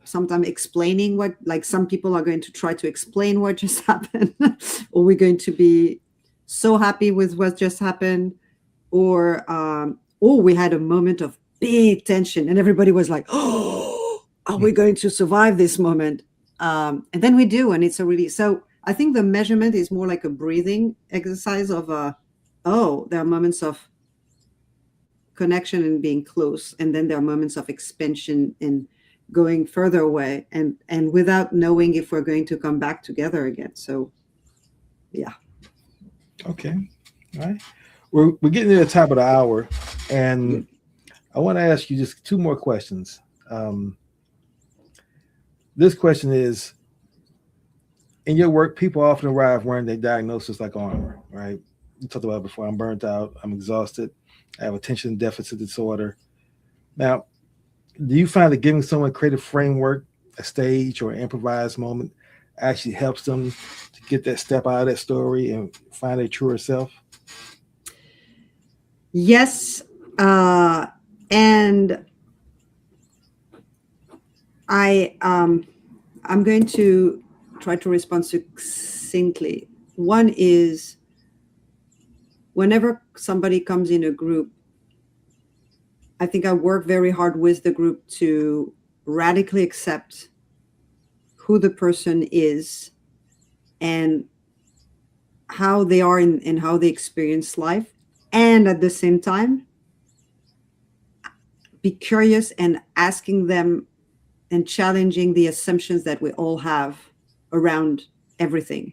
sometimes explaining what, like some people are going to try to explain what just happened, or we're going to be so happy with what just happened, or we had a moment of big tension and everybody was like, oh, are we going to survive this moment? And then we do, and it's a really, so I think the measurement is more like a breathing exercise of there are moments of connection and being close, and then there are moments of expansion and going further away, and without knowing if we're going to come back together again. So yeah. Okay. All right. We're getting to the top of the hour, and I want to ask you just two more questions. This question is, in your work, people often arrive wearing their diagnosis like armor, right? You talked about it before. I'm burnt out. I'm exhausted. I have attention deficit disorder. Now, do you find that giving someone a creative framework, a stage, or an improvised moment actually helps them to get that step out of that story and find their truer self? Yes. And I'm going to try to respond succinctly. One is, whenever somebody comes in a group, I think I work very hard with the group to radically accept who the person is and how they are and how they experience life. And at the same time, be curious and asking them and challenging the assumptions that we all have around everything,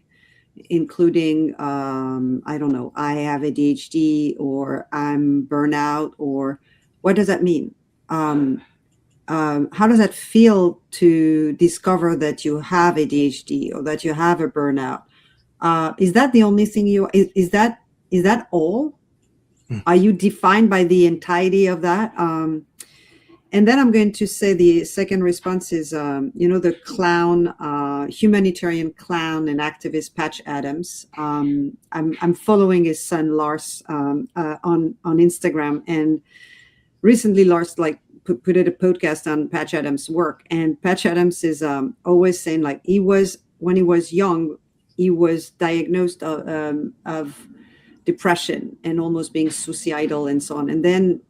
including, I don't know, I have ADHD, or I'm burnout, or what does that mean? How does that feel to discover that you have ADHD or that you have a burnout? Is that the only thing is that all? Are you defined by the entirety of that? And then I'm going to say the second response is, the clown, humanitarian clown and activist Patch Adams. I'm following his son Lars on Instagram, and recently Lars put a podcast on Patch Adams' work, and Patch Adams is always saying, like, when he was young, he was diagnosed of depression and almost being suicidal and so on. And then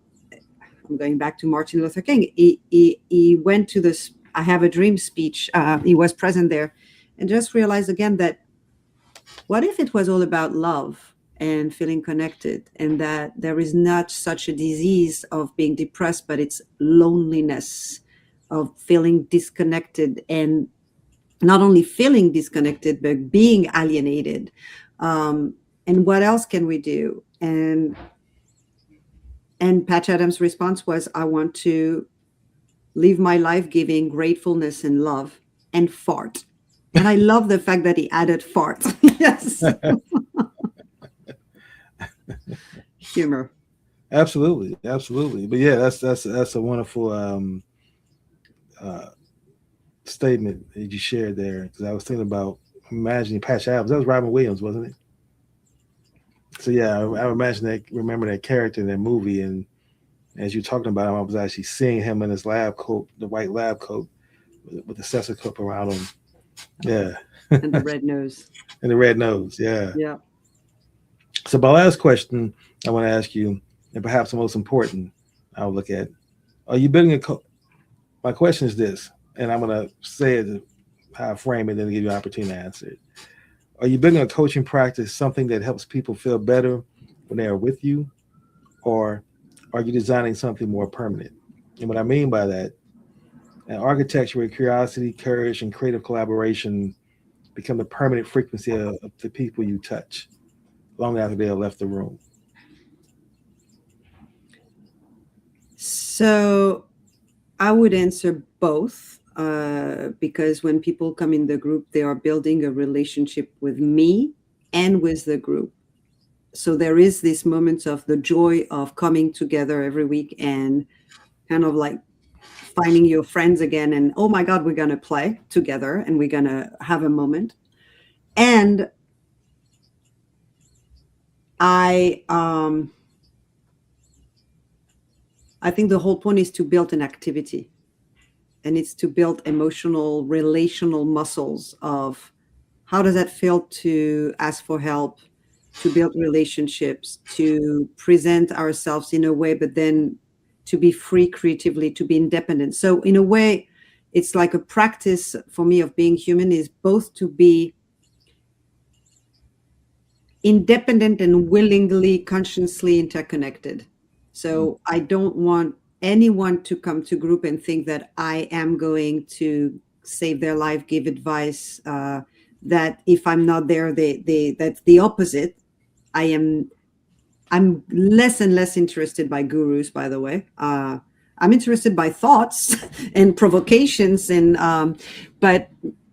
I'm going back to Martin Luther King. He went to this I Have a Dream speech. He was present there, and just realized again that what if it was all about love and feeling connected, and that there is not such a disease of being depressed, but it's loneliness, of feeling disconnected, and not only feeling disconnected, but being alienated. And what else can we do? And Patch Adams' response was, I want to live my life giving gratefulness and love and fart. And I love the fact that he added fart. Yes. Humor. Absolutely. But yeah, that's a wonderful statement that you shared there, because I was thinking about imagining Patch Adams. That was Robin Williams, wasn't it? So yeah, I imagine that. Remember that character in that movie, and as you're talking about him, I was actually seeing him in his lab coat, the white lab coat with the stethoscope around him. Yeah, And the red nose. and the red nose. Yeah. Yeah. So my last question I want to ask you, and perhaps the most important, I'll look at: Are you building a? My question is this, and I'm going to say it how I frame it, then give you an opportunity to answer it. Are you building a coaching practice, something that helps people feel better when they are with you, or are you designing something more permanent? And what I mean by that, an architecture where curiosity, courage, and creative collaboration become the permanent frequency of the people you touch long after they have left the room. So I would answer both, because when people come in the group, they are building a relationship with me and with the group. So there is this moment of the joy of coming together every week and kind of like finding your friends again, and oh my God, we're going to play together and we're going to have a moment. And I think the whole point is to build an activity, and it's to build emotional, relational muscles of how does that feel to ask for help, to build relationships, to present ourselves in a way, but then to be free creatively, to be independent. So in a way, it's like a practice for me of being human is both to be independent and willingly, consciously interconnected. So I don't want anyone to come to group and think that I am going to save their life, give advice, that if I'm not there, that's the opposite. I'm less and less interested by gurus, by the way. I'm interested by thoughts and provocations, and but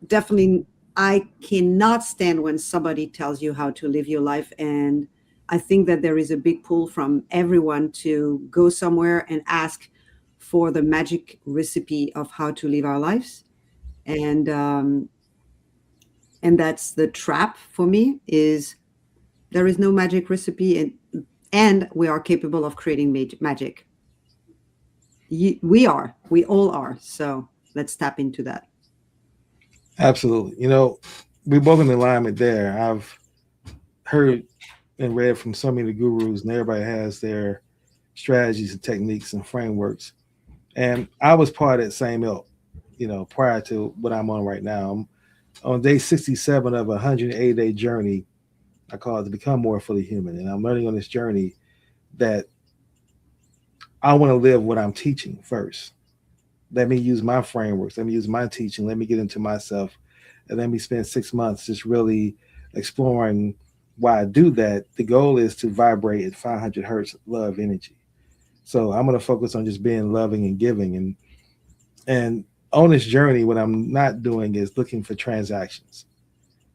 definitely I cannot stand when somebody tells you how to live your life. And I think that there is a big pull from everyone to go somewhere and ask for the magic recipe of how to live our lives. And that's the trap for me, is there is no magic recipe, and we are capable of creating magic. We all are. So let's tap into that. Absolutely. We're both in alignment there. I've heard and read from so many gurus, and everybody has their strategies and techniques and frameworks. And I was part of that same ilk, prior to what I'm on right now. I'm on day 67 of a 180-day journey. I call it to become more fully human. And I'm learning on this journey that I want to live what I'm teaching first. Let me use my frameworks. Let me use my teaching. Let me get into myself. And let me spend 6 months just really exploring why I do that. The goal is to vibrate at 500 hertz love energy. So I'm going to focus on just being loving and giving. And on this journey, what I'm not doing is looking for transactions.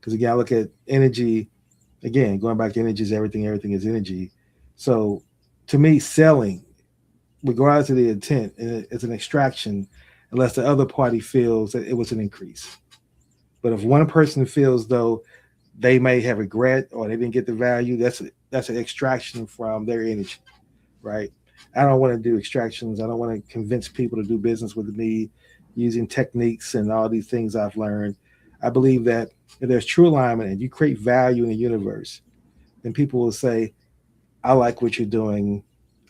Because again, I look at energy, again, going back to energy is everything is energy. So to me, selling, regardless of the intent, it's an extraction unless the other party feels that it was an increase. But if one person feels though they may have regret or they didn't get the value, that's an extraction from their energy, right? I don't want to do extractions. I don't want to convince people to do business with me using techniques and all these things I've learned. I believe that if there's true alignment and you create value in the universe, then people will say, I like what you're doing.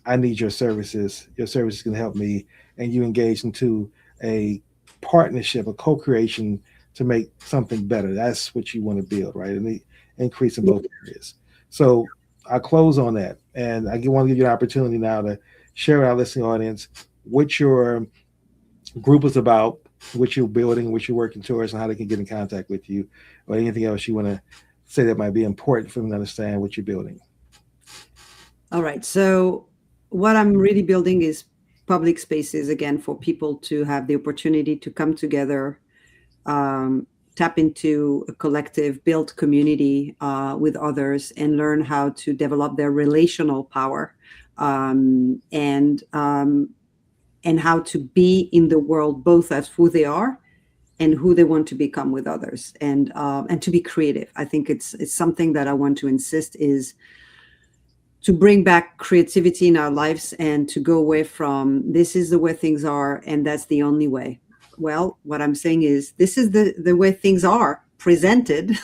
I need your services. Your services can help me. And you engage into a partnership, a co-creation to make something better. That's what you want to build, right? And the increase in both areas. So I'll close on that. And I want to give you an opportunity now to share with our listening audience what your group is about, what you're building, what you're working towards, and how they can get in contact with you, or anything else you want to say that might be important for them to understand what you're building. All right. So what I'm really building is public spaces, again, for people to have the opportunity to come together, tap into a collective, build community with others, and learn how to develop their relational power, and how to be in the world both as who they are and who they want to become with others, and to be creative. I think it's something that I want to insist is to bring back creativity in our lives and to go away from this is the way things are and that's the only way. Well, what I'm saying is this is the way things are presented,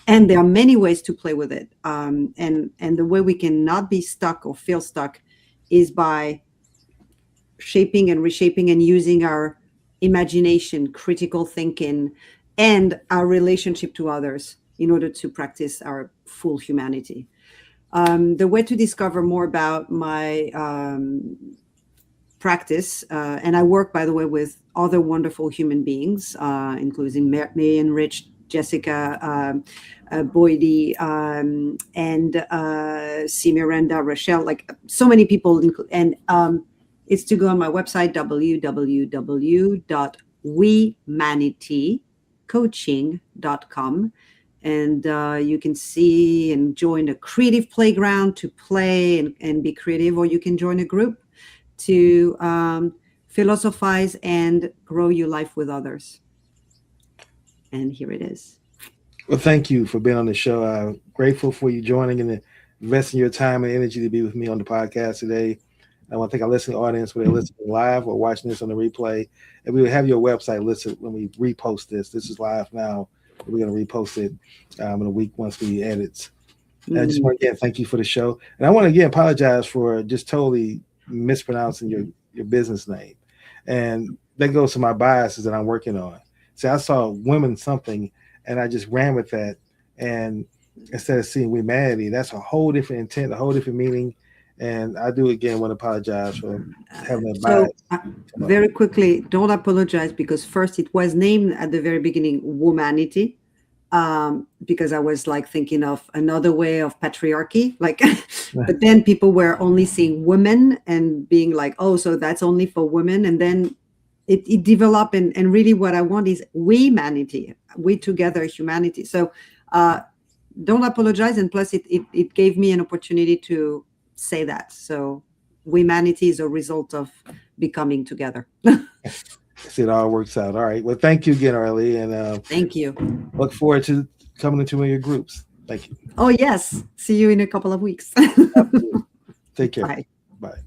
and there are many ways to play with it. And the way we can not be stuck or feel stuck is by shaping and reshaping and using our imagination, critical thinking, and our relationship to others in order to practice our full humanity. The way to discover more about my practice, and I work, by the way, with other wonderful human beings, including Marian Rich, Jessica, Boydie, and C. Miranda, Rochelle, like so many people. And it's to go on my website, www.wemanitycoaching.com. And you can see and join a creative playground to play and be creative, or you can join a group to philosophize and grow your life with others. And here it is. Well, thank you for being on the show. I'm grateful for you joining and investing your time and energy to be with me on the podcast today. I want to thank our listening audience, whether they're listening live or watching this on the replay. And we will have your website listed when we repost this. This is live now. We're going to repost it in a week once we edit. I just want to again thank you for the show. And I want to again apologize for just totally mispronouncing your business name. And that goes to my biases that I'm working on. See, I saw women something and I just ran with that. And instead of seeing Wemanity, that's a whole different intent, a whole different meaning. And I do again want to apologize for having that bias. Very quickly, don't apologize, because first it was named at the very beginning Womanity, because I was like thinking of another way of patriarchy, like, but then people were only seeing women and being like, oh, so that's only for women. And then it developed, and really what I want is Wemanity, we together, humanity. So don't apologize. And plus it gave me an opportunity to say that. So Wemanity is a result of becoming together. See, it all works out. All right. Well, thank you again, Aurelie. And thank you. Look forward to coming into one of your groups. Thank you. Oh, yes. See you in a couple of weeks. Take care. Bye. Bye.